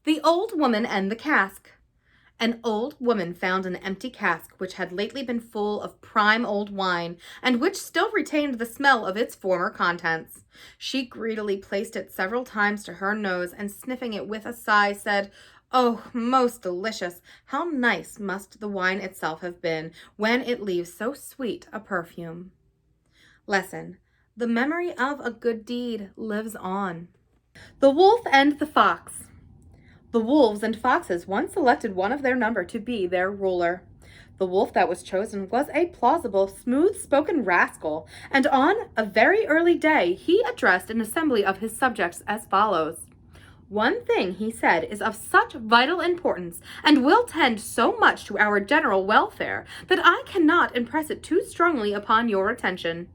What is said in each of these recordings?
The Old Woman and the Cask. An old woman found an empty cask which had lately been full of prime old wine, and which still retained the smell of its former contents. She greedily placed it several times to her nose, and sniffing it with a sigh, said, "Oh, most delicious! How nice must the wine itself have been, when it leaves so sweet a perfume." Lesson: the memory of a good deed lives on. The Wolf and the Fox. The wolves and foxes once selected one of their number to be their ruler. The wolf that was chosen was a plausible, smooth-spoken rascal, and on a very early day he addressed an assembly of his subjects as follows. "One thing," he said, "is of such vital importance, and will tend so much to our general welfare, that I cannot impress it too strongly upon your attention.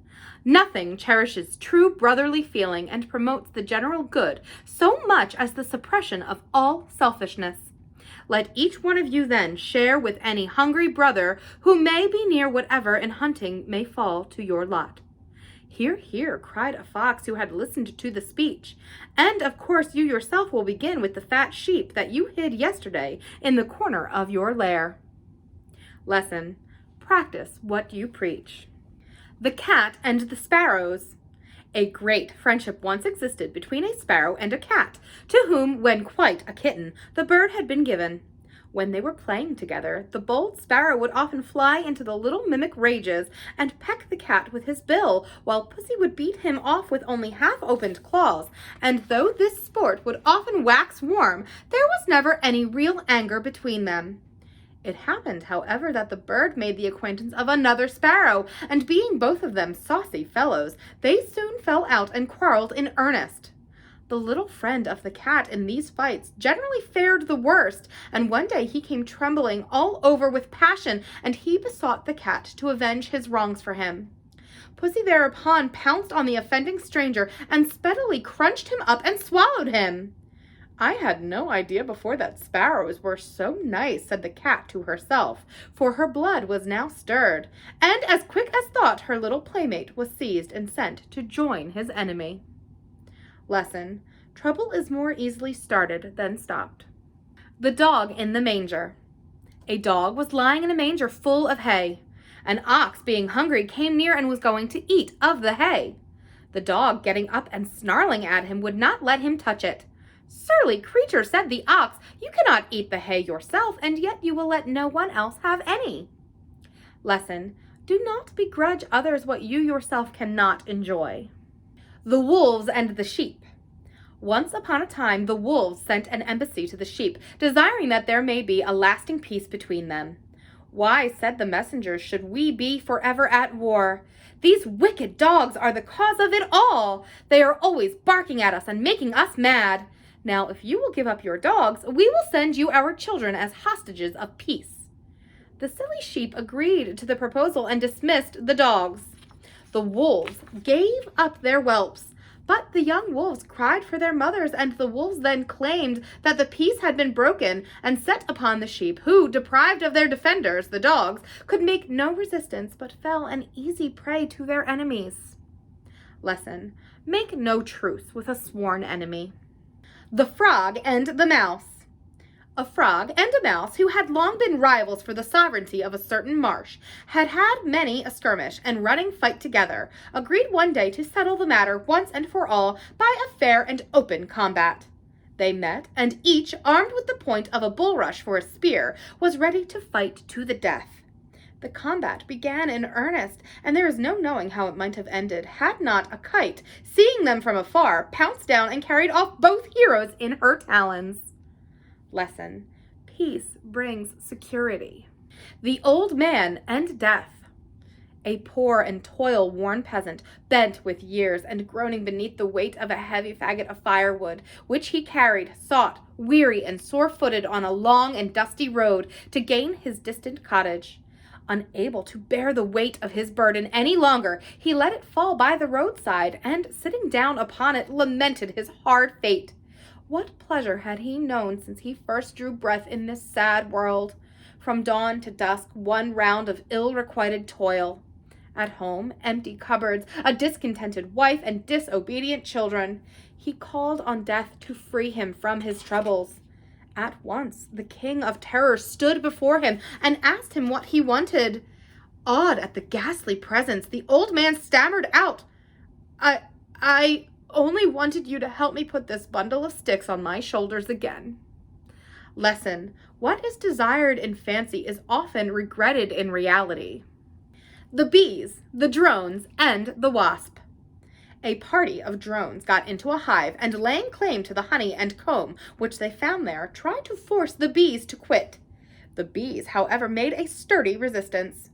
Nothing cherishes true brotherly feeling and promotes the general good so much as the suppression of all selfishness. Let each one of you then share with any hungry brother who may be near whatever in hunting may fall to your lot." "Hear, hear," cried a fox who had listened to the speech. "And of course you yourself will begin with the fat sheep that you hid yesterday in the corner of your lair." Lesson: practice what you preach. The Cat and the Sparrows. A great friendship once existed between a sparrow and a cat, to whom, when quite a kitten, the bird had been given. When they were playing together, the bold sparrow would often fly into the little mimic rages and peck the cat with his bill, while pussy would beat him off with only half-opened claws, and though this sport would often wax warm, there was never any real anger between them. It happened, however, that the bird made the acquaintance of another sparrow, and being both of them saucy fellows, they soon fell out and quarreled in earnest. The little friend of the cat in these fights generally fared the worst, and one day he came trembling all over with passion, and he besought the cat to avenge his wrongs for him. Pussy thereupon pounced on the offending stranger and speedily crunched him up and swallowed him. "I had no idea before that sparrows were so nice," said the cat to herself, for her blood was now stirred, and as quick as thought her little playmate was seized and sent to join his enemy. Lesson: trouble is more easily started than stopped. The Dog in the Manger. A dog was lying in a manger full of hay. An ox, being hungry, came near and was going to eat of the hay. The dog, getting up and snarling at him, would not let him touch it. "Surly creature," said the ox, "you cannot eat the hay yourself, and yet you will let no one else have any." Lesson: do not begrudge others what you yourself cannot enjoy. The Wolves and the Sheep. Once upon a time the wolves sent an embassy to the sheep, desiring that there may be a lasting peace between them. "Why," said the messengers, "should we be forever at war? These wicked dogs are the cause of it all. They are always barking at us and making us mad. Now, if you will give up your dogs, we will send you our children as hostages of peace." The silly sheep agreed to the proposal and dismissed the dogs. The wolves gave up their whelps, but the young wolves cried for their mothers, and the wolves then claimed that the peace had been broken and set upon the sheep, who, deprived of their defenders, the dogs, could make no resistance, but fell an easy prey to their enemies. Lesson: make no truce with a sworn enemy. The Frog and the Mouse. A frog and a mouse, who had long been rivals for the sovereignty of a certain marsh, had had many a skirmish and running fight together, agreed one day to settle the matter once and for all by a fair and open combat. They met, and each, armed with the point of a bulrush for a spear, was ready to fight to the death. The combat began in earnest, and there is no knowing how it might have ended, had not a kite, seeing them from afar, pounced down and carried off both heroes in her talons. Lesson: peace brings security. The Old Man and Death. A poor and toil-worn peasant, bent with years and groaning beneath the weight of a heavy faggot of firewood, which he carried, sought, weary and sore-footed, on a long and dusty road to gain his distant cottage. Unable to bear the weight of his burden any longer, he let it fall by the roadside, and, sitting down upon it, lamented his hard fate. What pleasure had he known since he first drew breath in this sad world? From dawn to dusk, one round of ill-requited toil. At home, empty cupboards, a discontented wife, and disobedient children. He called on death to free him from his troubles. At once the king of terror stood before him and asked him what he wanted. Awed at the ghastly presence, the old man stammered out, I only wanted you to help me put this bundle of sticks on my shoulders again. Lesson: what is desired in fancy is often regretted in reality. The bees, the drones, and the wasp. A party of drones got into a hive and, laying claim to the honey and comb which they found there, tried to force the bees to quit. The bees, however, made a sturdy resistance.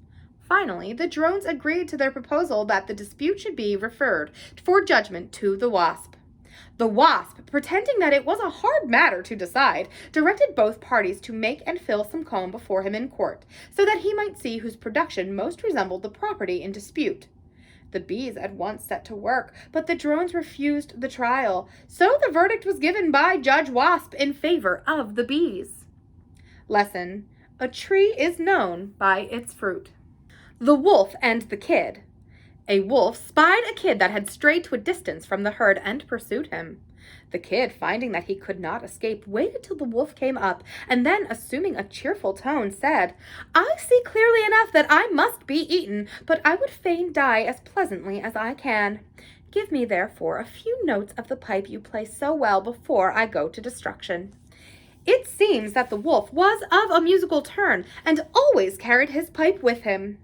Finally, the drones agreed to their proposal that the dispute should be referred for judgment to the wasp. The wasp, pretending that it was a hard matter to decide, directed both parties to make and fill some comb before him in court, so that he might see whose production most resembled the property in dispute. The bees at once set to work, but the drones refused the trial, so the verdict was given by Judge Wasp in favor of the bees. Lesson: a tree is known by its fruit. The wolf and the kid. A wolf spied a kid that had strayed to a distance from the herd and pursued him. The kid, finding that he could not escape, waited till the wolf came up, and then, assuming a cheerful tone, said, I see clearly enough that I must be eaten, but I would fain die as pleasantly as I can. Give me, therefore, a few notes of the pipe you play so well before I go to destruction. It seems that the wolf was of a musical turn, and always carried his pipe with him.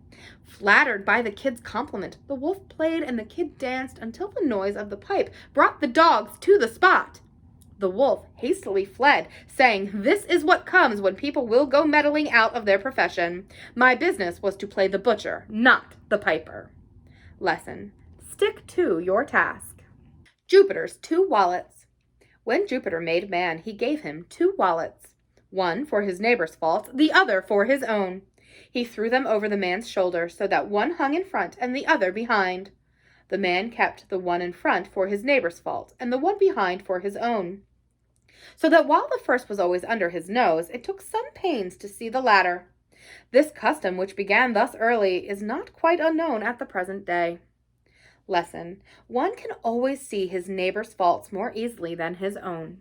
Flattered by the kid's compliment, the wolf played and the kid danced until the noise of the pipe brought the dogs to the spot. The wolf hastily fled, saying, This is what comes when people will go meddling out of their profession. My business was to play the butcher, not the piper. Lesson: stick to your task. Jupiter's 2 wallets. When Jupiter made man, he gave him 2 wallets, one for his neighbor's faults, the other for his own. He threw them over the man's shoulder so that one hung in front and the other behind. The man kept the one in front for his neighbor's fault and the one behind for his own, so that while the first was always under his nose, it took some pains to see the latter. This custom, which began thus early, is not quite unknown at the present day. Lesson: one can always see his neighbor's faults more easily than his own.